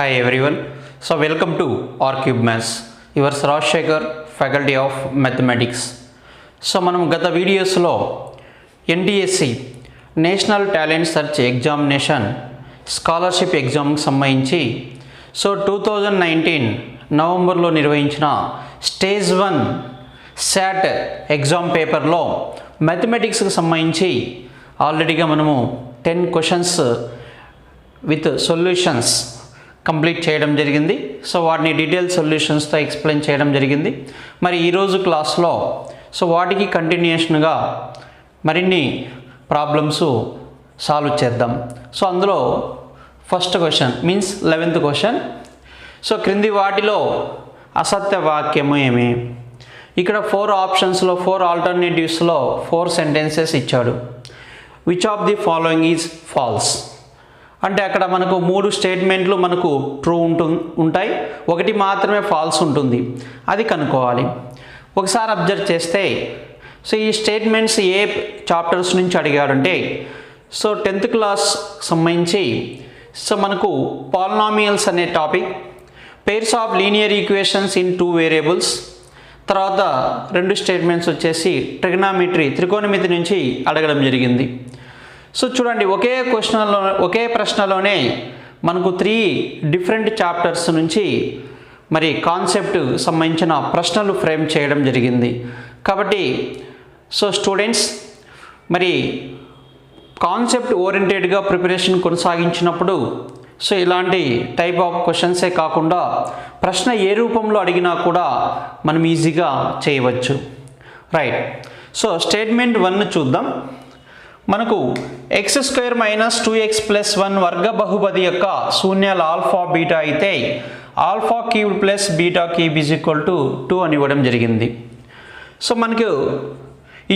Hi everyone. So welcome to R-Cube Maths. Yours Rajshekhar, Faculty of Mathematics. So మనం గత వీడియోస్లో NTSC national talent search examination scholarship ఎగ్జామ్కి సంబంధించి 2019 నవంబర్లో నిర్వహించిన స్టేజ్ 1 SAT ఎగ్జామ్ పేపర్లో మ్యాథమెటిక్స్కి సంబంధించి ఆల్రెడీగా మనము 10 క్వశ్చన్స్ విత్ సొల్యూషన్స్ కంప్లీట్ చేయడం జరిగింది. సో వాటిని డీటెయిల్ సొల్యూషన్స్తో ఎక్స్ప్లెయిన్ చేయడం జరిగింది. మరి ఈరోజు క్లాస్లో వాటికి కంటిన్యూషన్గా మరిన్ని ప్రాబ్లమ్స్ సాల్వ్ చేద్దాం. అందులో first question means 11th question. క్రింది వాటిలో అసత్య వాక్యము ఏమి? ఇక్కడ 4 ఆప్షన్స్లో 4 ఆల్టర్నేటివ్స్లో 4 సెంటెన్సెస్ ఇచ్చాడు. Which of the following is false అంటే అక్కడ మనకు 3 స్టేట్మెంట్లు మనకు ట్రూ ఉంటాయి, ఒకటి మాత్రమే ఫాల్స్ ఉంటుంది, అది కనుక్కోవాలి. ఒకసారి అబ్జర్వ్ చేస్తే ఈ స్టేట్మెంట్స్ ఏ చాప్టర్స్ నుంచి అడిగాడంటే 10th క్లాస్ సంబంధించి మనకు పాలినామియల్స్ అనే topic, pairs of linear equations in 2 variables, తర్వాత 2 స్టేట్మెంట్స్ వచ్చేసి ట్రిగనామెట్రీ త్రికోణమితి నుంచి అడగడం జరిగింది. చూడండి, ఒకే ప్రశ్నలోనే మనకు 3 డిఫరెంట్ చాప్టర్స్ నుంచి మరి కాన్సెప్ట్ సంబంధించిన ప్రశ్నలు ఫ్రేమ్ చేయడం జరిగింది. కాబట్టి స్టూడెంట్స్ మరి కాన్సెప్ట్ ఓరియంటెడ్గా ప్రిపరేషన్ కొనసాగించినప్పుడు ఇలాంటి టైప్ ఆఫ్ క్వశ్చన్సే కాకుండా ప్రశ్న ఏ రూపంలో అడిగినా కూడా మనం ఈజీగా చేయవచ్చు. రైట్. స్టేట్మెంట్ 1 చూద్దాం. మనకు x² - 2x + 1 వర్గ బహుపది యొక్క శూన్యాలు ఆల్ఫా బీటా అయితే alpha cube plus beta cube = 2 అని ఇవ్వడం జరిగింది. మనకు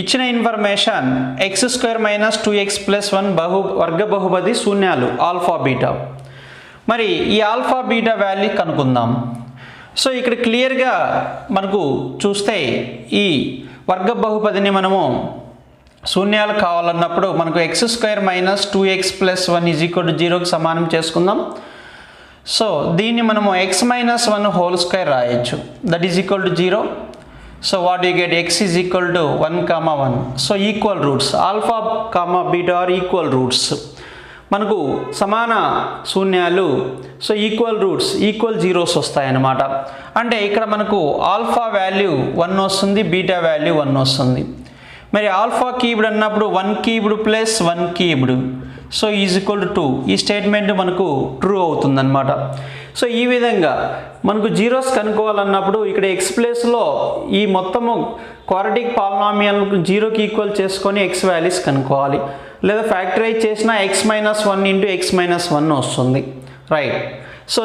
ఇచ్చిన ఇన్ఫర్మేషన్ x² - 2x + 1 వర్గ బహుపది శూన్యాలు ఆల్ఫా బీటా. మరి ఈ ఆల్ఫా బీటా వాల్యూ కనుక్కుందాం. ఇక్కడ క్లియర్గా మనకు చూస్తే ఈ వర్గ బహుపదిని మనము శూన్యాలు కావాలన్నప్పుడు మనకు x² - 2x + 1 = 0కి సమానం చేసుకుందాం. దీన్ని మనము x - 1 హోల్ స్క్వేర్ రాయొచ్చు, that is equal to 0. What you get? x is equal to 1, 1. Equal roots alpha beta are equal roots. మనకు సమాన శూన్యాలు ఈక్వల్ రూట్స్ ఈక్వల్ జీరోస్ వస్తాయన్నమాట. అంటే ఇక్కడ మనకు ఆల్ఫా వాల్యూ 1 వస్తుంది, బీటా వాల్యూ 1 వస్తుంది. మరి ఆల్ఫా క్యూబ్డ్ అన్నప్పుడు 1 cubed plus 1 cubed is equal to 2. ఈ స్టేట్మెంట్ మనకు ట్రూ అవుతుందన్నమాట. ఈ విధంగా మనకు జీరోస్ కనుక్కోవాలన్నప్పుడు ఇక్కడ ఎక్స్ ప్లేస్లో ఈ మొత్తము క్వాడ్రాటిక్ పాలినామియల్ 0కి ఈక్వల్ చేసుకొని ఎక్స్ వాల్యూస్ కనుక్కోవాలి, లేదా ఫ్యాక్టరైజ్ చేసిన x - 1 × x - 1 వస్తుంది. రైట్.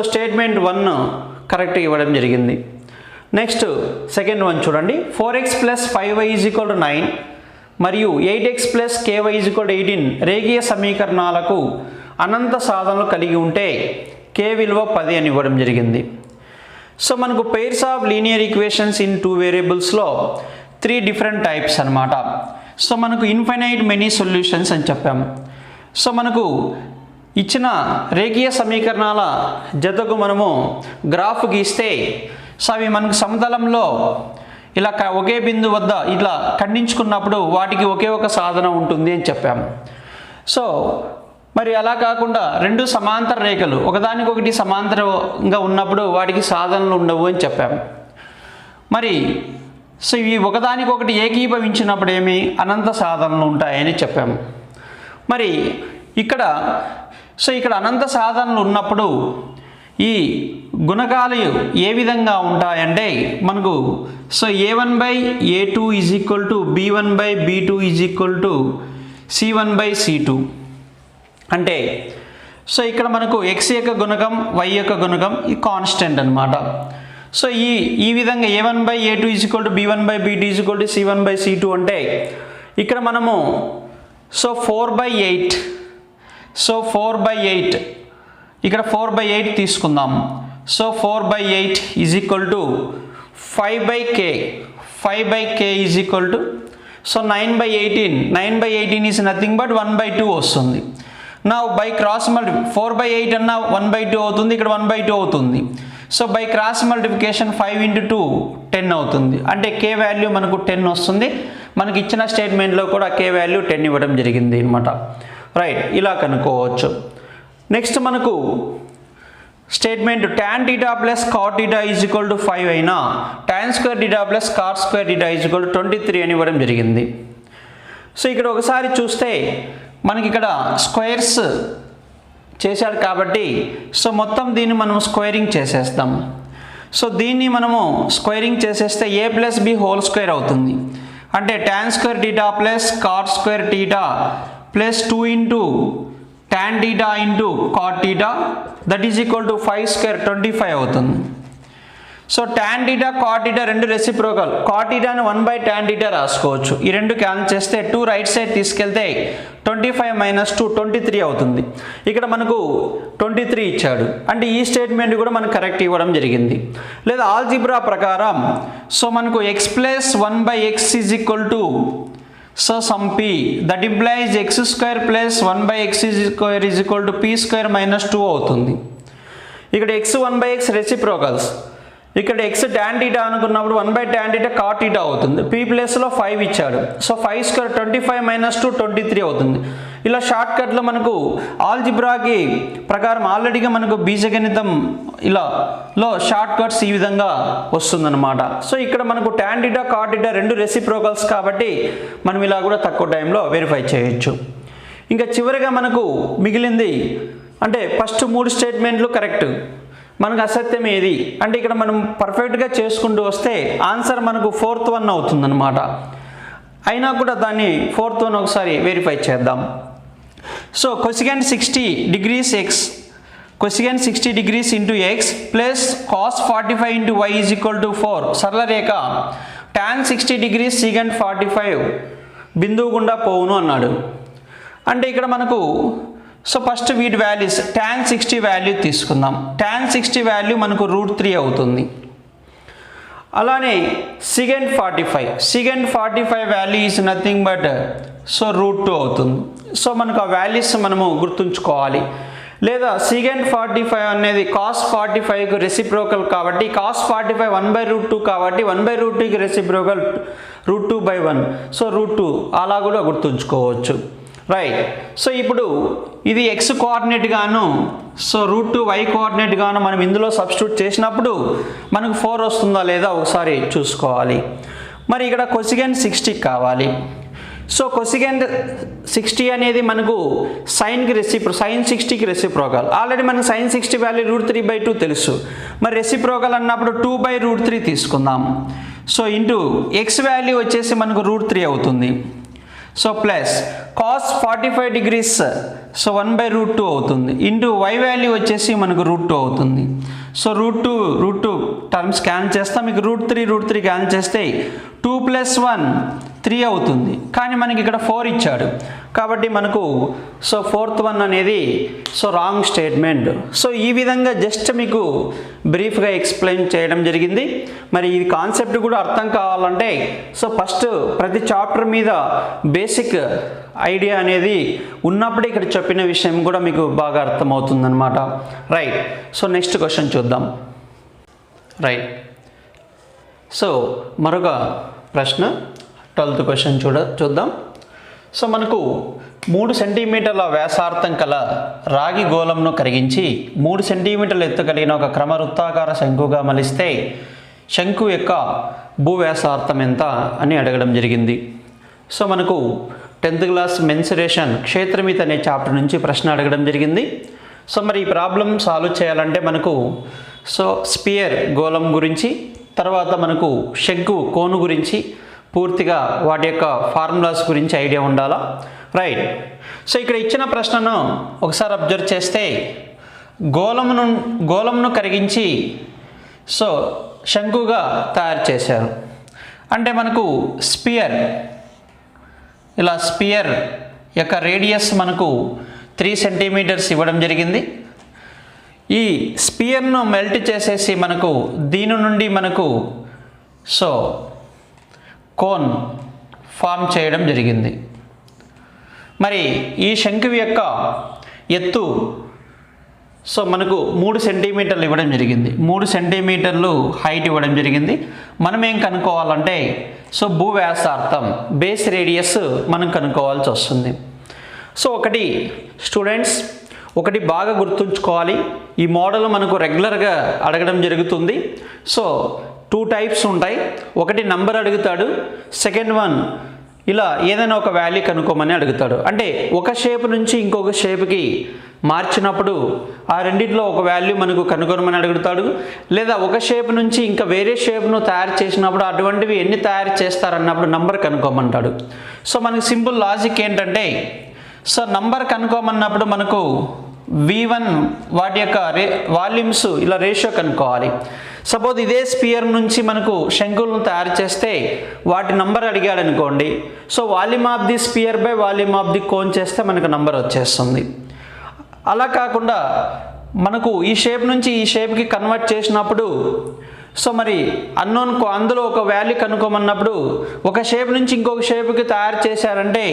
స్టేట్మెంట్ 1 కరెక్ట్గా ఇవ్వడం జరిగింది. నెక్స్ట్ సెకండ్ వన్ చూడండి. 4x + 5y = 9 మరియు 8x + ky = 18 రేఖీయ సమీకరణాలకు అనంత సాధనలు కలిగి ఉంటే k విలువ 10 అని ఇవ్వడం జరిగింది. మనకు pairs of linear equations in 2 వేరియబుల్స్లో 3 డిఫరెంట్ టైప్స్ అనమాట. మనకు ఇన్ఫైనైట్ మెనీ సొల్యూషన్స్ అని చెప్పాము. మనకు ఇచ్చిన రేఖీయ సమీకరణాల జతకు మనము గ్రాఫ్ గీస్తే అవి మనకు సమతలంలో ఇలా ఒకే బిందు వద్ద ఇట్లా ఖండించుకున్నప్పుడు వాటికి ఒకే ఒక సాధన ఉంటుంది అని చెప్పాము. మరి అలా కాకుండా 2 సమాంతర రేఖలు ఒకదానికొకటి సమాంతరంగా ఉన్నప్పుడు వాటికి సాధనలు ఉండవు అని చెప్పాము. మరి ఇవి ఒకదానికొకటి ఏకీభవించినప్పుడు ఏమి అనంత సాధనలు ఉంటాయని చెప్పాము. మరి ఇక్కడ అనంత సాధనలు ఉన్నప్పుడు ఈ గుణకాలు ఏ విధంగా ఉంటాయంటే మనకు a1/a2 = b1/b2 = c1/c2. అంటే ఇక్కడ మనకు x యొక్క గుణకం y యొక్క గుణకం ఈ కాన్స్టెంట్ అనమాట. ఈ విధంగా a1/a2 = b1/b2 = c1/c2 అంటే ఇక్కడ మనము 4/8 ఇక్కడ 4/8 తీసుకుందాం. 4/8 = 5/k. 5/k = 9/18 is nothing but 1/2 వస్తుంది. నా బై క్రాస్ మల్టి 4/8 అన్న 1/2 అవుతుంది, ఇక్కడ 1/2 అవుతుంది. సో బై క్రాస్ మల్టిప్లికేషన్ 5 × 2 10 అవుతుంది. అంటే కే వాల్యూ మనకు 10 వస్తుంది. మనకి ఇచ్చిన స్టేట్మెంట్లో కూడా కే వాల్యూ 10 ఇవ్వడం జరిగింది అనమాట. రైట్, ఇలా కనుక్కోవచ్చు. నెక్స్ట్ మనకు statement tan θ plus cot θ is equal to 5 అయినా tan square θ plus cot square θ is equal to 23 అని ఇవ్వడం జరిగింది. సో ఇక్కడ ఒకసారి చూస్తే మనకి ఇక్కడ స్క్వేర్స్ చేశాడు కాబట్టి సో మొత్తం దీన్ని మనం స్క్వేరింగ్ చేసేస్తాం. సో దీన్ని మనము స్క్వేరింగ్ చేసేస్తే a plus b whole square అవుతుంది. అంటే tan square θ plus cot square θ plus 2 into tan θ into cot θ that is equal to 5 square 25 అవుతుంది. సో tan θ cot θ రెండు రెసిప్రోకల్. cot θని 1/tan θ రాసుకోవచ్చు. ఈ రెండు క్యాన్సిల్ చేస్తే 2 రైట్ సైడ్ తీసుకెళ్తే 25 - 2 23 అవుతుంది. ఇక్కడ మనకు 23 ఇచ్చాడు. అంటే ఈ స్టేట్మెంట్ కూడా మనకు కరెక్ట్ ఇవ్వడం జరిగింది. లేదా ఆల్జిబ్రా ప్రకారం సో మనకు x plus 1/x is equal to so some p that implies x² plus 1/x square is equal to p² - 2 అవుతుంది. ఇక్కడ x 1/x రెసిప్రోకల్స్. ఇక్కడ x tan θ అనుకున్నప్పుడు 1/tan θ cot θ అవుతుంది. p ప్లస్లో 5 ఇచ్చాడు. సో 5 స్క్వేర్ 25 - 2 23 అవుతుంది. ఇలా షార్ట్ కట్లో మనకు ఆల్జిబ్రాకి ప్రకారం ఆల్రెడీగా మనకు బీజగణితం ఇలాలో షార్ట్ కట్స్ ఈ విధంగా వస్తుందన్నమాట. సో ఇక్కడ మనకు tan θ cot θ రెండు రెసిప్రోకల్స్ కాబట్టి మనం ఇలా కూడా తక్కువ టైంలో వెరిఫై చేయొచ్చు. ఇంకా చివరిగా మనకు మిగిలింది అంటే ఫస్ట్ 3 స్టేట్మెంట్లు కరెక్ట్, మనకు అసత్యం ఏది అంటే ఇక్కడ మనం పర్ఫెక్ట్గా చేసుకుంటూ వస్తే ఆన్సర్ మనకు 4th వన్ అవుతుందన్నమాట. అయినా కూడా దాన్ని 4th వన్ ఒకసారి వెరిఫై చేద్దాం. So cosecant 60 degrees x cosecant 60 degrees into x plus cos 45 into y is equal to 4 సరళ రేఖ tan 60 degrees secant 45 బిందువు గుండా పోవును అన్నాడు. అంటే ఇక్కడ మనకు సో ఫస్ట్ వీటి వాల్యూస్ tan 60 వాల్యూ తీసుకుందాం. tan 60 వాల్యూ మనకు √3 అవుతుంది. అలానే secant 45 value is nothing but so √2 అవుతుంది. సో మనకు ఆ వాల్యూస్ మనము గుర్తుంచుకోవాలి. లేదా secant 45 అనేది cos 45కు రెసిప్రోకల్ కాబట్టి cos 45 1/√2 కాబట్టి 1/√2కి రెసిప్రోకల్ √2/1 సో √2 అలా కూడా గుర్తుంచుకోవచ్చు. రైట్. సో ఇప్పుడు ఇది x కోఆర్డినేట్ గాను సో √2 y కోఆర్డినేట్ గాను మనం ఇందులో సబ్స్టిట్యూట్ చేసినప్పుడు మనకు 4 వస్తుందా లేదా ఒకసారి చూసుకోవాలి. మరి ఇక్కడ కొసిగెంట్ 60 కావాలి. సో కొసిగెంట్ 60 అనేది మనకు sin 60కి రెసిప్రోకల్. ఆల్రెడీ మనకు sin 60 వాల్యూ √3/2 తెలుసు. మరి రెసిప్రోకల్ అన్నప్పుడు 2/√3 తీసుకుందాం. సో ఇంటూ x వాల్యూ వచ్చేసి మనకు √3 అవుతుంది. So plus cos 45 degrees so 1/√2 అవుతుంది. ఇంటూ y వాల్యూ వచ్చేసి మనకు √2 అవుతుంది. సో √2 టర్మ్స్ క్యాన్సిల్ చేస్తాం. మీకు √3 క్యాన్సిల్ చేస్తే 2 + 1 3 అవుతుంది. కానీ మనకి ఇక్కడ 4 ఇచ్చాడు కాబట్టి మనకు సో 4th వన్ అనేది సో రాంగ్ స్టేట్మెంట్. సో ఈ విధంగా జస్ట్ మీకు బ్రీఫ్గా ఎక్స్ప్లెయిన్ చేయడం జరిగింది. మరి ఈ కాన్సెప్ట్ కూడా అర్థం కావాలంటే సో ఫస్ట్ ప్రతి చాప్టర్ మీద బేసిక్ ఐడియా అనేది ఉన్నప్పుడే ఇక్కడ చెప్పిన విషయం కూడా మీకు బాగా అర్థమవుతుందన్నమాట. రైట్. సో నెక్స్ట్ క్వశ్చన్ చూద్దాం. రైట్. సో మరొక ప్రశ్న 12th క్వశ్చన్ చూద్దాం. సో మనకు 3 సెంటీమీటర్ల వ్యాసార్థం కల రాగి గోళంను కరిగించి 3 సెంటీమీటర్ల ఎత్తు కలిగిన ఒక క్రమవృత్తాకార శంకుగా మలిస్తే శంకు యొక్క భూవ్యాసార్థం ఎంత అని అడగడం జరిగింది. సో మనకు 10th క్లాస్ మెన్సురేషన్ క్షేత్రమితి అనే చాప్టర్ నుంచి ప్రశ్న అడగడం జరిగింది. సో మరి ఈ ప్రాబ్లం సాల్వ్ చేయాలంటే మనకు సో స్పియర్ గోళం గురించి, తర్వాత మనకు శంకు కోను గురించి పూర్తిగా వాటి యొక్క ఫార్ములాస్ గురించి ఐడియా ఉండాలా. రైట్. సో ఇక్కడ ఇచ్చిన ప్రశ్నను ఒకసారి అబ్జర్వ్ చేస్తే గోళంను కరిగించి సో శంకుగా తయారు చేశారు. అంటే మనకు స్పియర్ ఇలా స్పియర్ యొక్క రేడియస్ మనకు 3 సెంటీమీటర్స్ ఇవ్వడం జరిగింది. ఈ స్పియర్ను మెల్ట్ చేసేసి మనకు దీని నుండి మనకు సో కోన్ ఫామ్ చేయడం జరిగింది. మరి ఈ శంకు యొక్క ఎత్తు సో మనకు 3 సెంటీమీటర్లు ఇవ్వడం జరిగింది. 3 సెంటీమీటర్లు హైట్ ఇవ్వడం జరిగింది. మనం ఏం కనుక్కోవాలంటే సో భూవ్యాసార్థం బేస్ రేడియస్ మనం కనుక్కోవాల్సి వస్తుంది. సో ఒకటి స్టూడెంట్స్ ఒకటి బాగా గుర్తుంచుకోవాలి, ఈ మోడల్ మనకు రెగ్యులర్గా అడగడం జరుగుతుంది. సో 2 టైప్స్ ఉంటాయి. ఒకటి నంబర్ అడుగుతాడు, సెకండ్ వన్ ఇలా ఏదైనా ఒక వాల్యూ కనుక్కోమని అడుగుతాడు. అంటే ఒక షేప్ నుంచి ఇంకొక షేప్కి మార్చినప్పుడు ఆ రెండింటిలో ఒక వాల్యూ మనకు కనుగొనమని అడుగుతాడు. లేదా ఒక షేప్ నుంచి ఇంకా వేరే షేప్ను తయారు చేసినప్పుడు అటువంటివి ఎన్ని తయారు చేస్తారన్నప్పుడు నంబర్ కనుక్కోమంటాడు. సో మనకి సింపుల్ లాజిక్ ఏంటంటే సో నంబర్ కనుక్కోమన్నప్పుడు మనకు V1 వాటి యొక్క వాల్యూమ్స్ ఇలా రేషియో కనుక్కోవాలి. సపోజ్ ఇదే స్పియర్ నుంచి మనకు శంకులను తయారు చేస్తే వాటి నంబర్ అడిగాడు అనుకోండి. So volume of the spear by volume of the cone చేస్తే మనకు నంబర్ వచ్చేస్తుంది. అలా కాకుండా మనకు ఈ షేప్ నుంచి ఈ షేప్కి కన్వర్ట్ చేసినప్పుడు సో మరి అన్నోన్ అందులో ఒక వాల్యూ కనుక్కోమన్నప్పుడు ఒక షేప్ నుంచి ఇంకొక షేప్కి తయారు చేశారంటే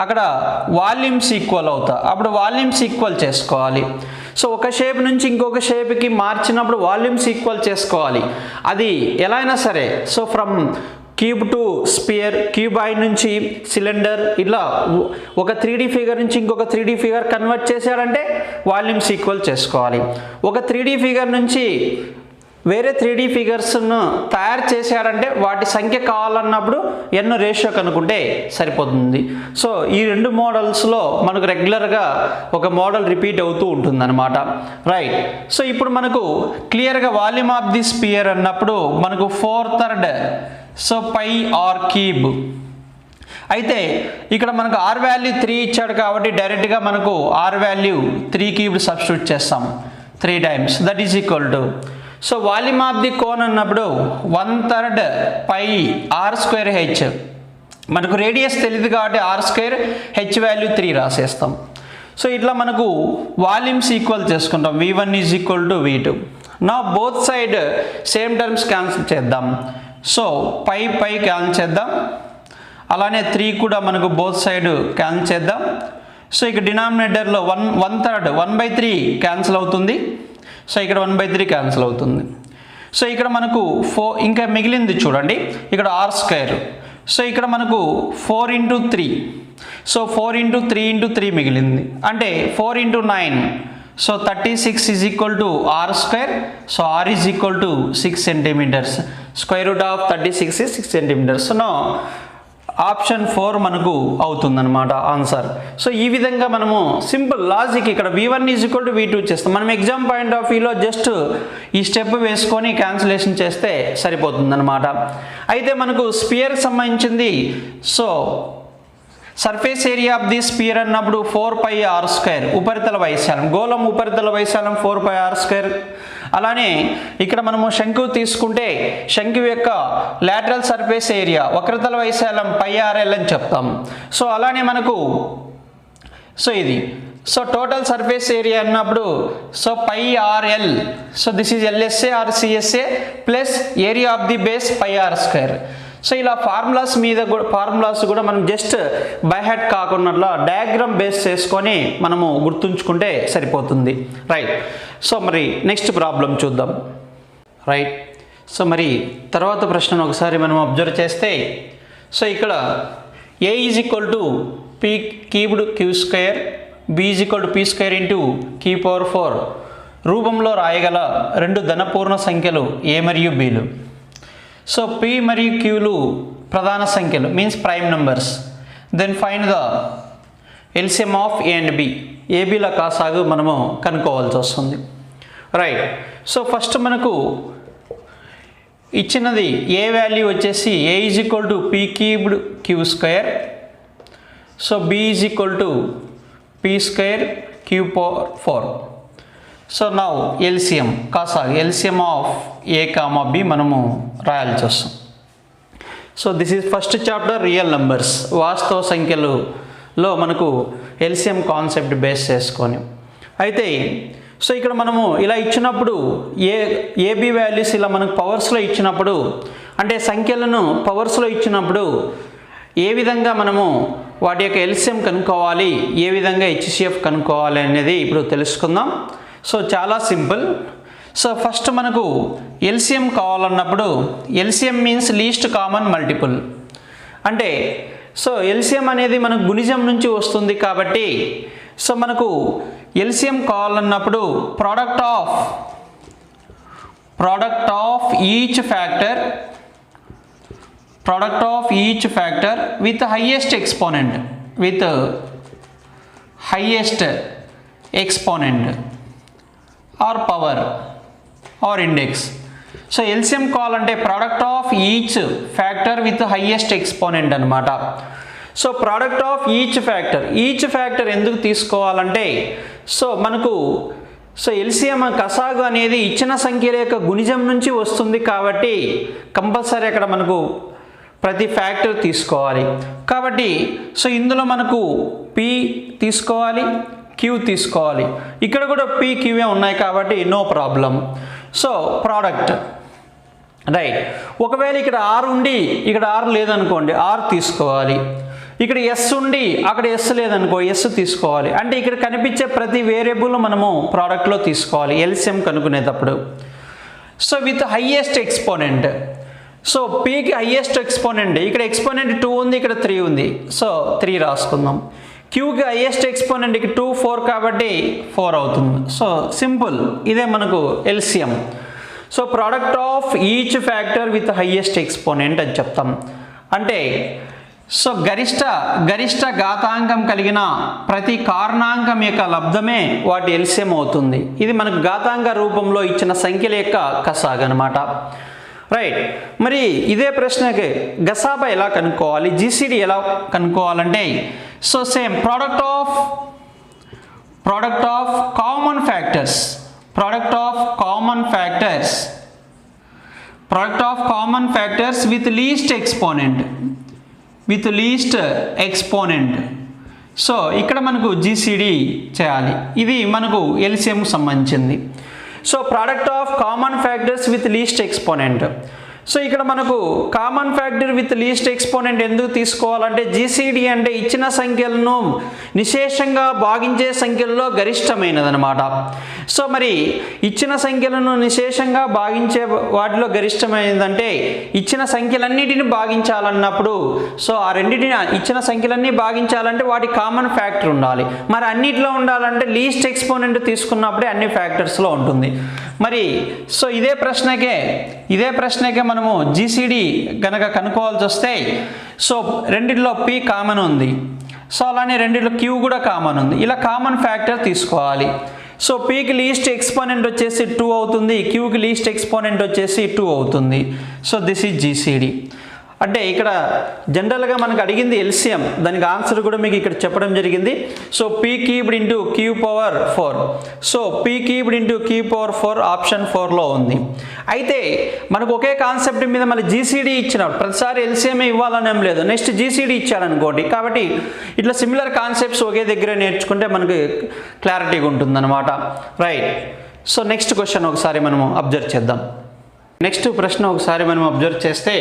అక్కడ వాల్యూమ్స్ ఈక్వల్ అవుతాయి. అప్పుడు వాల్యూమ్స్ ఈక్వల్ చేసుకోవాలి. సో ఒక షేప్ నుంచి ఇంకొక షేప్కి మార్చినప్పుడు వాల్యూమ్స్ ఈక్వల్ చేసుకోవాలి. అది ఎలా అయినా సరే so from cube to sphere, cuboid నుంచి సిలిండర్, ఇలా ఒక 3D ఫిగర్ నుంచి ఇంకొక 3D ఫిగర్ కన్వర్ట్ చేశారంటే వాల్యూమ్స్ ఈక్వల్ చేసుకోవాలి. ఒక 3D ఫిగర్ నుంచి వేరే 3D ఫిగర్స్ను తయారు చేశారంటే వాటి సంఖ్య కావాలన్నప్పుడు ఎన్నో రేషియో కనుక్కుంటే సరిపోతుంది. సో ఈ 2 మోడల్స్లో మనకు రెగ్యులర్గా ఒక మోడల్ రిపీట్ అవుతూ ఉంటుందన్నమాట. రైట్. సో ఇప్పుడు మనకు క్లియర్గా వాల్యూమ్ ఆఫ్ ది స్పియర్ అన్నప్పుడు మనకు 4/3 సో పై ఆర్ క్యూబ్. అయితే ఇక్కడ మనకు ఆర్ వాల్యూ 3 ఇచ్చాడు కాబట్టి డైరెక్ట్గా మనకు ఆర్ వాల్యూ 3 క్యూబ్ సబ్స్టిట్యూట్ చేస్తాం 3 times. That is equal to so volume of the cone అన్నప్పుడు 1/3 పై ఆర్ స్క్వేర్ హెచ్. మనకు రేడియస్ తెలియదు కాబట్టి ఆర్ స్క్వేర్ హెచ్ వాల్యూ 3 రాసేస్తాం. సో ఇట్లా మనకు వాల్యూమ్స్ ఈక్వల్ చేసుకుంటాం. V1 is equal to V2. నా both side same terms cancel చేద్దాం. సో పై క్యాన్సిల్ చేద్దాం. అలానే 3 కూడా మనకు బోత్ సైడ్ క్యాన్సిల్ చేద్దాం. సో ఇక డినామినేటర్లో 1/3 1/3 క్యాన్సిల్ అవుతుంది. సో ఇక్కడ 1/3 క్యాన్సిల్ అవుతుంది. సో ఇక్కడ మనకు 4 ఇంకా మిగిలింది చూడండి, ఇక్కడ ఆర్ స్క్వేర్. సో ఇక్కడ మనకు 4 × 3. సో 4 × 3 × 3 మిగిలింది అంటే 4 × 9. So 36 is equal to r square. So r is equal to 6 centimetres. Square root of 36 is 6 centimetres. So option 4 మనకు అవుతుందన్నమాట ఆన్సర్. సో ఈ విధంగా మనము సింపుల్ లాజిక్ ఇక్కడ V1 is equal to V2 చేస్తాం. మనం ఎగ్జామ్ పాయింట్ ఆఫ్ వ్యూలో just ఈ స్టెప్ వేసుకొని క్యాన్సిలేషన్ చేస్తే సరిపోతుందన్నమాట. అయితే మనకు స్పియర్ సంబంధించింది so surface area of the spear అన్నప్పుడు 4πr². ఉపరితల వైశాల్యం, గోళం ఉపరితల వైశాల్యం 4πr². అలానే ఇక్కడ మనము శంకువు తీసుకుంటే శంకువు యొక్క లాటరల్ సర్ఫేస్ ఏరియా వక్రతల వైశాల్యం πrl అని చెప్తాం. సో అలానే మనకు సో ఇది సో టోటల్ సర్ఫేస్ ఏరియా అన్నప్పుడు so πrl. So this is LSA or CSA plus area of the base πr². So ఇలా ఫార్ములాస్ కూడా మనం జస్ట్ బై హెడ్ కాకుండా డయాగ్రామ్ బేస్ చేసుకొని మనము గుర్తుంచుకుంటే సరిపోతుంది. రైట్. సో మరి నెక్స్ట్ ప్రాబ్లం చూద్దాం. రైట్. సో మరి తర్వాత ప్రశ్నను ఒకసారి మనం అబ్జర్వ్ చేస్తే సో ఇక్కడ A is equal to P cubed Q², B is equal to P² into Q⁴ రూపంలో రాయగల 2 ధనపూర్ణ సంఖ్యలు A మరియు Bలు. సో P మరియు Qలు ప్రధాన సంఖ్యలు means prime numbers. Then find the LCM of A and B. ఏబీల కాసాగు మనము కనుక్కోవాల్సి వస్తుంది. రైట్. సో ఫస్ట్ మనకు ఇచ్చినది ఏ వాల్యూ వచ్చేసి A is equal to P cubed Q². So B is equal to P² Q⁴. So now LCM కాసాగు LCM of A, B మనము రాయాల్సి వస్తుంది. So this is first chapter real numbers, వాస్తవ సంఖ్యలలో మనకు ఎల్సిఎం కాన్సెప్ట్ బేస్ చేసుకొని. అయితే so ఇక్కడ మనము ఇలా ఇచ్చినప్పుడు ఏబి వాల్యూస్ ఇలా మనకు పవర్స్లో ఇచ్చినప్పుడు అంటే సంఖ్యలను పవర్స్లో ఇచ్చినప్పుడు ఏ విధంగా మనము వాటి యొక్క ఎల్సిఎం కనుక్కోవాలి, ఏ విధంగా హెచ్సిఎఫ్ కనుక్కోవాలి అనేది ఇప్పుడు తెలుసుకుందాం. సో చాలా సింపుల్. సో ఫస్ట్ మనకు ఎల్సిఎం కావాలన్నప్పుడు LCM means least common multiple. అంటే సో ఎల్సిఎం అనేది మనకు గుణిజం నుంచి వస్తుంది కాబట్టి సో మనకు ఎల్సిఎం కావాలన్నప్పుడు product of each factor with highest exponent or power or index. So LCM కావాలంటే product of each factor with highest exponent అనమాట. So product of each factor ఎందుకు తీసుకోవాలంటే సో మనకు సో ఎల్సిఎం కసాగు అనేది ఇచ్చిన సంఖ్యల యొక్క గుణిజం నుంచి వస్తుంది కాబట్టి కంపల్సరీ అక్కడ మనకు ప్రతి ఫ్యాక్టర్ తీసుకోవాలి. కాబట్టి సో ఇందులో మనకు పి తీసుకోవాలి, క్యూ తీసుకోవాలి. ఇక్కడ కూడా పి క్యూఏ ఉన్నాయి కాబట్టి no problem. So product right. ఒకవేళ ఇక్కడ ఆర్ ఉండి ఇక్కడ ఆర్ లేదనుకోండి, ఆర్ తీసుకోవాలి. ఇక్కడ ఎస్ ఉండి అక్కడ ఎస్ లేదనుకో, ఎస్ తీసుకోవాలి. అంటే ఇక్కడ కనిపించే ప్రతి వేరియబుల్ మనము ప్రోడక్ట్లో తీసుకోవాలి ఎల్సిఎం కనుక్కునేటప్పుడు. So with highest exponent. So పీకి హైయెస్ట్ ఎక్స్పోనెంట్, ఇక్కడ ఎక్స్పోనెంట్ 2 ఉంది, ఇక్కడ 3 ఉంది. సో 3 రాసుకుందాం. క్యూకి హైయెస్ట్ ఎక్స్పోనెంట్ ఇక్కడ 2, 4 కాబట్టి 4 అవుతుంది. సో సింపుల్, ఇదే మనకు LCM. So product of each factor with highest exponent అని చెప్తాం. అంటే సో గరిష్ట ఘాతాంకం కలిగిన ప్రతి కారణాంకం యొక్క లబ్ధమే వాటి ఎల్సిఎం అవుతుంది. ఇది మనకు ఘాతాంక రూపంలో ఇచ్చిన సంఖ్యల యొక్క కసాగు అనమాట. రైట్. మరి ఇదే ప్రశ్నకి గసాబా ఎలా కనుక్కోవాలి, జీసీడీ ఎలా కనుక్కోవాలంటే so same product of common factors with least exponent. So ఇక్కడ మనకు జీసీడీ చేయాలి. ఇది మనకు ఎల్సిఎం సంబంధించింది. So product of common factors with least exponent. So ఇక్కడ మనకు common factor with least exponent ఎందుకు తీసుకోవాలంటే జీసీడీ అంటే ఇచ్చిన సంఖ్యలను నిశేషంగా భాగించే సంఖ్యల్లో గరిష్టమైనది అనమాట. సో మరి ఇచ్చిన సంఖ్యలను నిశేషంగా భాగించే వాటిలో గరిష్టమైనదంటే ఇచ్చిన సంఖ్యలన్నిటిని భాగించాలన్నప్పుడు సో ఆ రెండింటిని ఇచ్చిన సంఖ్యలన్నీ భాగించాలంటే వాటి కామన్ ఫ్యాక్టర్ ఉండాలి. మరి అన్నిటిలో ఉండాలంటే లీస్ట్ ఎక్స్పోనెంట్ తీసుకున్నప్పుడే అన్ని ఫ్యాక్టర్స్లో ఉంటుంది. మరి సో ఇదే ప్రశ్నకే మనము జీసీడీ గనక కనుక్కోవాల్సి వస్తే సో రెండిట్లో పి కామన్ ఉంది, సో అలానే రెండిట్లో క్యూ కూడా కామన్ ఉంది. ఇలా కామన్ ఫ్యాక్టర్ తీసుకోవాలి. సో పీకి లీస్ట్ ఎక్స్పోనెంట్ వచ్చేసి 2 అవుతుంది, క్యూకి లీస్ట్ ఎక్స్పోనెంట్ వచ్చేసి 2 అవుతుంది. So this is GCD. అంటే ఇక్కడ జనరల్గా మనకు అడిగింది ఎల్సిఎం, దానికి ఆన్సర్ కూడా మీకు ఇక్కడ చెప్పడం జరిగింది. So P cubed into Q power 4. So P cubed into Q power 4 option 4లో ఉంది. అయితే మనకు ఒకే కాన్సెప్ట్ మీద మళ్ళీ జీసీడీ ఇచ్చినప్పుడు ప్రతిసారి ఎల్సిఎం ఇవ్వాలనేం లేదు, నెక్స్ట్ జీసీడీ ఇచ్చాడనుకోండి. కాబట్టి ఇట్లా సిమిలర్ కాన్సెప్ట్స్ ఒకే దగ్గర నేర్చుకుంటే మనకి క్లారిటీగా ఉంటుందన్నమాట. రైట్. సో నెక్స్ట్ క్వశ్చన్ ఒకసారి మనము అబ్జర్వ్ చేద్దాం. నెక్స్ట్ ప్రశ్న ఒకసారి మనం అబ్జర్వ్ చేస్తే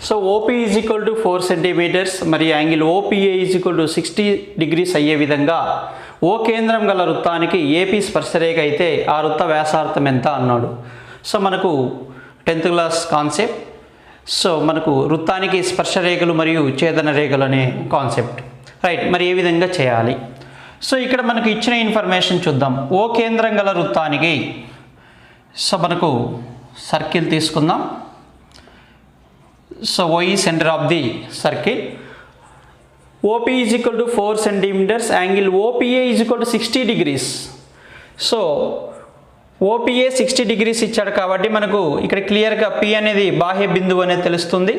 so OP is equal to 4 centimetres మరియు angle OPA is equal to 60 degrees అయ్యే విధంగా ఓ కేంద్రం గల వృత్తానికి ఏపీ స్పర్శరేఖ అయితే ఆ వృత్త వ్యాసార్థం ఎంత అన్నాడు. సో మనకు 10th క్లాస్ కాన్సెప్ట్. సో మనకు వృత్తానికి స్పర్శరేఖలు మరియు ఛేదన రేఖలు అనే కాన్సెప్ట్. రైట్. మరి ఏ విధంగా చేయాలి? సో ఇక్కడ మనకు ఇచ్చిన ఇన్ఫర్మేషన్ చూద్దాం. ఓ కేంద్రం గల వృత్తానికి సో మనకు సర్కిల్ తీసుకుందాం. So O is center of the circle. OP is equal to 4 centimeters. Angle OPA is equal to 60 degrees. So OPA 60 degrees ఇచ్చాడు కాబట్టి మనకు ఇక్కడ క్లియర్గా P అనేది బాహ్య బిందువు అనేది తెలుస్తుంది.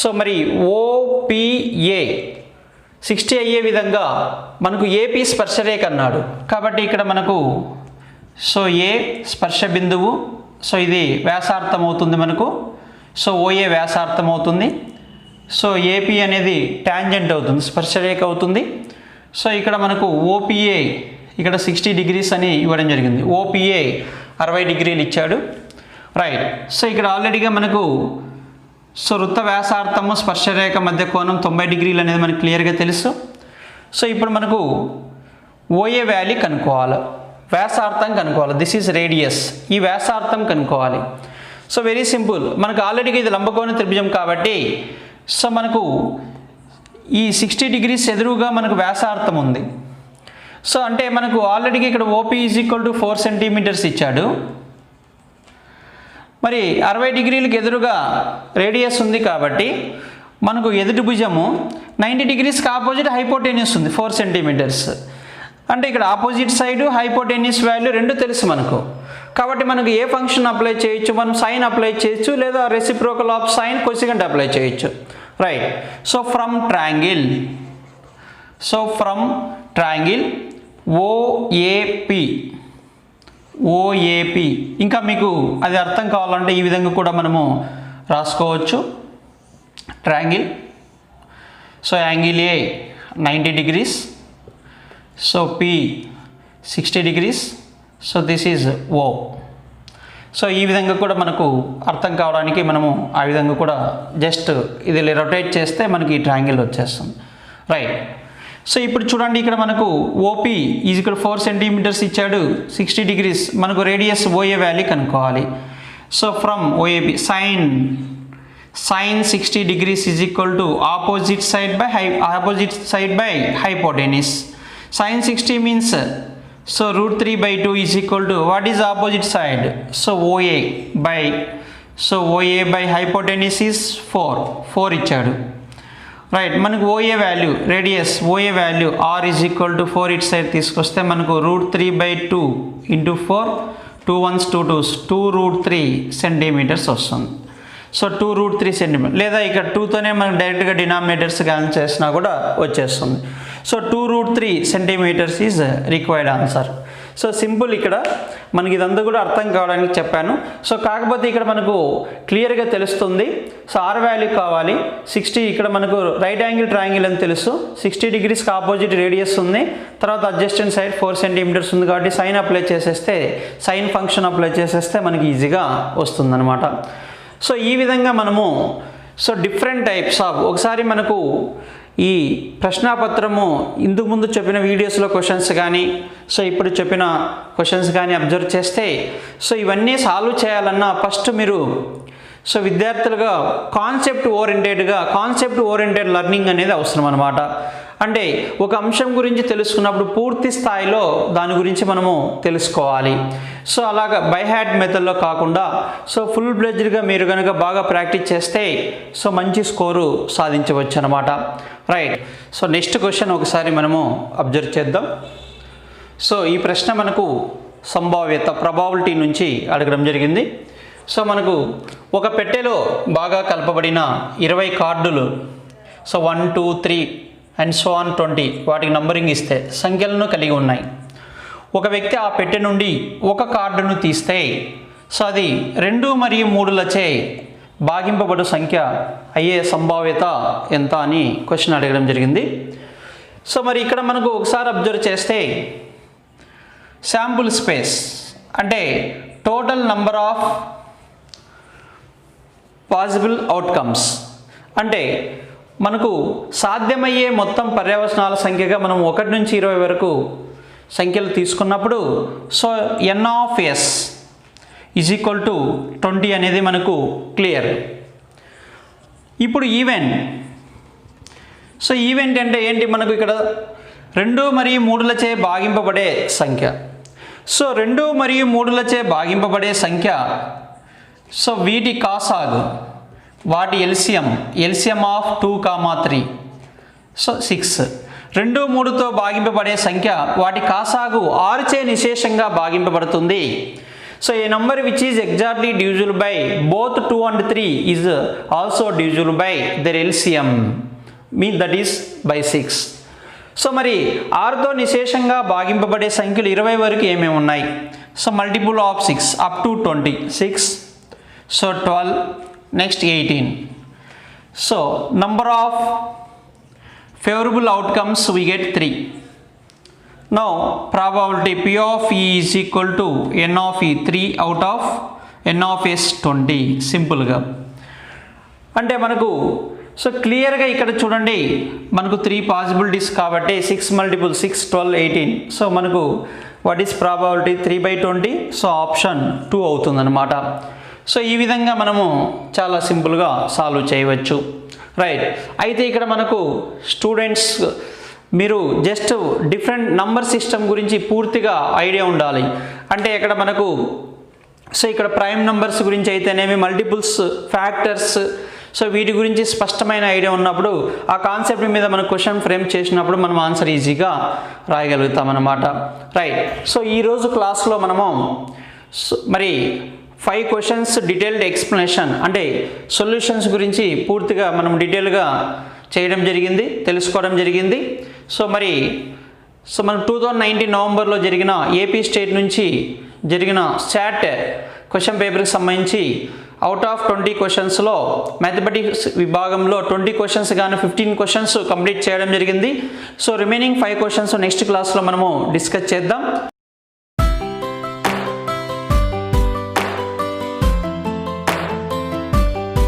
సో మరి OPA 60 అయ్యే విధంగా మనకు AP స్పర్శరేఖ అన్నాడు కాబట్టి ఇక్కడ మనకు సో A స్పర్శ బిందువు. సో ఇది వ్యాసార్థం అవుతుంది మనకు. సో OA వ్యాసార్థం అవుతుంది. సో AP అనేది టాంజెంట్ అవుతుంది, స్పర్శరేఖ అవుతుంది. సో ఇక్కడ మనకు OPA ఇక్కడ 60 degrees అని ఇవ్వడం జరిగింది. OPA 60 degrees ఇచ్చాడు. రైట్. సో ఇక్కడ ఆల్రెడీగా మనకు సో వృత్త వ్యాసార్థము స్పర్శరేఖ మధ్య కోణం 90 డిగ్రీలు అనేది మనకు క్లియర్గా తెలుసు. సో ఇప్పుడు మనకు ఓఏ వాల్యూ కనుక్కోవాలి, వ్యాసార్థం కనుక్కోవాలి. దిస్ ఈజ్ రేడియస్, ఈ వ్యాసార్థం కనుక్కోవాలి. సో వెరీ సింపుల్, మనకు ఆల్రెడీగా ఇది లంబకోణ త్రిభుజం కాబట్టి సో మనకు ఈ 60 డిగ్రీస్ ఎదురుగా మనకు వ్యాసార్థం ఉంది. సో అంటే మనకు ఆల్రెడీగా ఇక్కడ OP is equal to 4 centimetres ఇచ్చాడు. మరి 60 డిగ్రీలకు ఎదురుగా రేడియస్ ఉంది కాబట్టి మనకు ఎదుటి భుజము 90 డిగ్రీస్కి ఆపోజిట్ హైపోటెన్యూస్ ఉంది 4 సెంటీమీటర్స్. అంటే ఇక్కడ ఆపోజిట్ సైడ్ హైపోటెన్యూస్ వాల్యూ రెండు తెలుసు మనకు. కాబట్టి మనకు ఏ ఫంక్షన్ అప్లై చేయొచ్చు, మనం సైన్ అప్లై చేయొచ్చు, లేదా reciprocal of sine cosecant apply చేయొచ్చు. Right. So from triangle OAP ఇంకా మీకు అది అర్థం కావాలంటే ఈ విధంగా కూడా మనము రాసుకోవచ్చు. Triangle, so angle A 90 degrees, so P 60 degrees, so this is O. So ఈ విధంగా కూడా మనకు అర్థం కావడానికి మనము ఆ విధంగా కూడా జస్ట్ ఇది రొటేట్ చేస్తే మనకి ఈ ట్రయాంగిల్ వచ్చేస్తుంది. రైట్. సో ఇప్పుడు చూడండి, ఇక్కడ మనకు ఓపీ ఈజ్ ఇక్కడ 4 సెంటీమీటర్స్ ఇచ్చాడు, 60 డిగ్రీస్, మనకు రేడియస్ ఓఏ వాల్యూ కనుక్కోవాలి. So from OAP sine 60 degrees is equal to opposite side by hypotenuse. Sine 60 means so √3/2 is equal to what is opposite side, so OA by hypotenuse is 4 ఇచ్చాడు. Right. మనకు OA value radius OA value R is equal to 4 ఇటు side తీసుకొస్తే మనకు √3/2 into 4 2 1s 2 2s 2√3 centimetres వస్తుంది. So 2√3 centimetre, లేదా ఇక్కడ 2తోనే మనం డైరెక్ట్గా డినామినేటర్స్ క్యాన్సిల్ చేసినా కూడా వచ్చేస్తుంది. So 2√3 centimetres is required answer. So simple, ఇక్కడ మనకి ఇదంతా కూడా అర్థం కావడానికి చెప్పాను. సో కాకపోతే ఇక్కడ మనకు క్లియర్గా తెలుస్తుంది. సో ఆర్ వాల్యూ కావాలి 60, ఇక్కడ మనకు రైట్ యాంగిల్ ట్రయాంగిల్ అని తెలుసు, 60 డిగ్రీస్కి ఆపోజిట్ రేడియస్ ఉంది, తర్వాత అడ్జస్టెంట్ సైడ్ 4 సెంటీమీటర్స్ ఉంది కాబట్టి సైన్ అప్లై చేసేస్తే, సైన్ ఫంక్షన్ అప్లై చేసేస్తే మనకి ఈజీగా వస్తుందన్నమాట. సో ఈ విధంగా మనము సో డిఫరెంట్ టైప్స్ ఆఫ్, ఒకసారి మనకు ఈ ప్రశ్నాపత్రము ఇందుకు ముందు చెప్పిన వీడియోస్లో క్వశ్చన్స్ కానీ సో ఇప్పుడు చెప్పిన క్వశ్చన్స్ కానీ అబ్జర్వ్ చేస్తే సో ఇవన్నీ సాల్వ్ చేయాలన్నా ఫస్ట్ మీరు సో విద్యార్థులుగా కాన్సెప్ట్ ఓరియంటెడ్ లెర్నింగ్ అనేది అవసరం అన్నమాట. అంటే ఒక అంశం గురించి తెలుసుకున్నప్పుడు పూర్తి స్థాయిలో దాని గురించి మనము తెలుసుకోవాలి. సో అలాగా బై హ్యాడ్ మెథడ్లో కాకుండా సో ఫుల్ ఫ్లెడ్జ్డ్గా మీరు కనుక బాగా ప్రాక్టీస్ చేస్తే సో మంచి స్కోరు సాధించవచ్చు అన్నమాట. రైట్. సో నెక్స్ట్ క్వశ్చన్ ఒకసారి మనము అబ్జర్వ్ చేద్దాం. సో ఈ ప్రశ్న మనకు సంభావ్యత ప్రాబబిలిటీ నుంచి అడగడం జరిగింది. సో మనకు ఒక పెట్టెలో బాగా కలపబడిన 20 కార్డులు, సో 1 2 3 అండ్ సో ఆన్ 20 వాటికి నంబరింగ్ ఇస్తే సంఖ్యలను కలిగి ఉన్నాయి. ఒక వ్యక్తి ఆ పెట్టె నుండి ఒక కార్డును తీస్తే సో అది 2 మరియు 3లచే భాగింపబడు సంఖ్య అయ్యే సంభావ్యత ఎంత అని క్వశ్చన్ అడగడం జరిగింది. సో మరి ఇక్కడ మనకు ఒకసారి అబ్జర్వ్ చేస్తే శాంపుల్ స్పేస్ అంటే total number of possible outcomes, అంటే మనకు సాధ్యమయ్యే మొత్తం పర్యవసనాల సంఖ్యగా మనం 1 నుంచి 20 వరకు సంఖ్యలు తీసుకున్నప్పుడు so n of s is equal to 20 అనేది మనకు క్లియర్. ఇప్పుడు ఈవెంట్ అంటే ఏంటి, మనకు ఇక్కడ 2 మరియు 3లచే భాగింపబడే సంఖ్య. సో 2 మరియు 3లచే భాగింపబడే సంఖ్య, సో వీటి కాసాగు, వాటి ఎల్సిఎం ఆఫ్ 2, 3 సో 6. 2, 3తో భాగింపబడే సంఖ్య వాటి కాసాగు 6చే నిశేషంగా భాగింపబడుతుంది. So a number which is exactly divisible by both 2 and 3 is also divisible by their LCM that is by 6. So మరి 6తో నిశేషంగా భాగింపబడే సంఖ్యలు 20 వరకు ఏమేమి ఉన్నాయి, so multiple of 6 up to 20, 6 so 12, next 18. So number of favorable outcomes we get 3. Now probability P of E is equal to n of E, 3 out of n of S 20 సింపుల్గా. అంటే మనకు సో క్లియర్గా ఇక్కడ చూడండి మనకు 3 possibilities కాబట్టి 6 multiple 6 12 18 so మనకు what is probability 3/20 so option 2 అవుతుందన్నమాట. సో ఈ విధంగా మనము చాలా సింపుల్గా సాల్వ్ చేయవచ్చు రైట్. అయితే ఇక్కడ మనకు స్టూడెంట్స్ మీరు జస్ట్ డిఫరెంట్ నంబర్ సిస్టమ్ గురించి పూర్తిగా ఐడియా ఉండాలి. అంటే ఇక్కడ మనకు సో ఇక్కడ ప్రైమ్ నంబర్స్ గురించి అయితేనేమి మల్టిపుల్స్ ఫ్యాక్టర్స్ సో వీటి గురించి స్పష్టమైన ఐడియా ఉన్నప్పుడు ఆ కాన్సెప్ట్ మీద మనం క్వశ్చన్ ఫ్రేమ్ చేసినప్పుడు మనం ఆన్సర్ ఈజీగా రాయగలుగుతాం అన్నమాట రైట్. సో ఈరోజు క్లాస్లో మనము మరి 5 క్వశ్చన్స్ డీటెయిల్డ్ ఎక్స్ప్లెనేషన్ అంటే సొల్యూషన్స్ గురించి పూర్తిగా మనం డీటెయిల్గా చేయడం జరిగింది, తెలుసుకోవడం జరిగింది. సో మనం 2019 నవంబర్లో జరిగిన ఏపీ స్టేట్ నుంచి జరిగిన శాట్ క్వశ్చన్ పేపర్కి సంబంధించి అవుట్ ఆఫ్ 20 క్వశ్చన్స్లో మ్యాథమెటిక్స్ విభాగంలో 20 క్వశ్చన్స్ కానీ 15 క్వశ్చన్స్ కంప్లీట్ చేయడం జరిగింది. సో రిమైనింగ్ 5 క్వశ్చన్స్ నెక్స్ట్ క్లాస్లో మనము డిస్కస్ చేద్దాం.